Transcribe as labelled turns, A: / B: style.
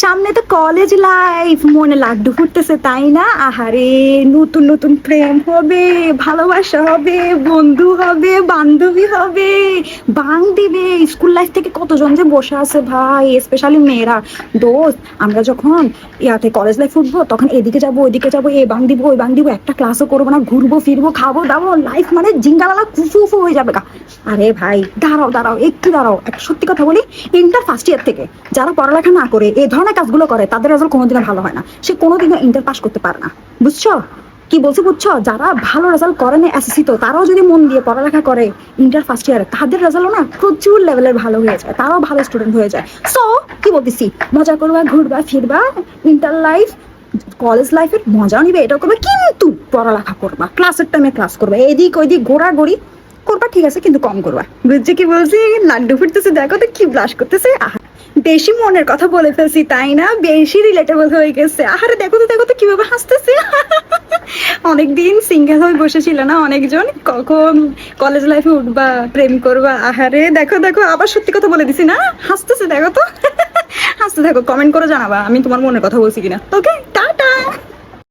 A: সামনে তো college life, মনে লাড্ডু ফুটতেছে তাই না? আহারে, নতুন নতুন প্রেম হবে, ভালোবাসা হবে, বন্ধু হবে, বান্ধবী হবে, বাং দিবে। স্কুল লাইফ থেকে কতজন যে বসে আছে ভাই, স্পেশালি মেয়েরা। দোস্ত, আমরা যখন ইয়াতে কলেজ লাইফ উঠবো তখন এদিকে যাবো ওইদিকে যাবো, এ বাং দিব ওই বাং দিব, একটা ক্লাসও করবো না, ঘুরবো ফিরবো খাবো দাবো, লাইফ মানে জিঙ্গালালা কুফু উফু হয়ে যাবে গা। আরে ভাই দাঁড়াও দাঁড়াও একটু দাঁড়াও, একটা সত্যি কথা বলি, ইন্টার ফার্স্ট ইয়ার থেকে যারা পড়ালেখা না করে এই ধরনের কাজগুলো করে তাদের রেজাল্ট কোনোদিনও ভালো হয় না, সে কোনোদিনও ইন্টার পাস করতে পারে না। বুঝছো কি বলছি? বুঝছো? যারা ভালো রেজাল্ট করে না এসএসসি, তো তারাও যদি মন দিয়ে পড়ালেখা করে ইন্টার ফার্স্ট ইয়ারে, তাদের রেজাল্টও না প্রচুর লেভেলের ভালো হয়ে যায়, তারাও ভালো স্টুডেন্ট হয়ে যায়। সো কি বলতেছি, মজা করবা, ঘুরবা ফিরবা, ইন্টার লাইফ কলেজ লাইফের মজাও নিবে, এটাও করবে, কিন্তু পড়ালেখা করবা, ক্লাসের টাইমে ক্লাস করবা, এদিক ওইদিক ঘোরাঘুরি করবা, ঠিক আছে, কিন্তু কম করবা। বুঝছো কি বলছি? লাড্ডু ফুটতেছে দেখো তো, কি ব্লাশ করতেছে। বেশি মনের কথা বলে ফেলছি তাই না? বেশি রিলেটেবল হয়ে গেছে। আহারে দেখো তো দেখো তো কিভাবে হাসতেছে। অনেকদিন সিঙ্গেল হয়ে বসেছিল না অনেকজন, কখন কলেজ লাইফে উঠবা, প্রেম করবা। আহারে দেখো দেখো, আবার সত্যি কথা বলে দিছি না, হাসতেছে দেখো তো। হাসতে থাকো, কমেন্ট করে জানাবা আমি তোমার মনের কথা বলছি কিনা। ওকে।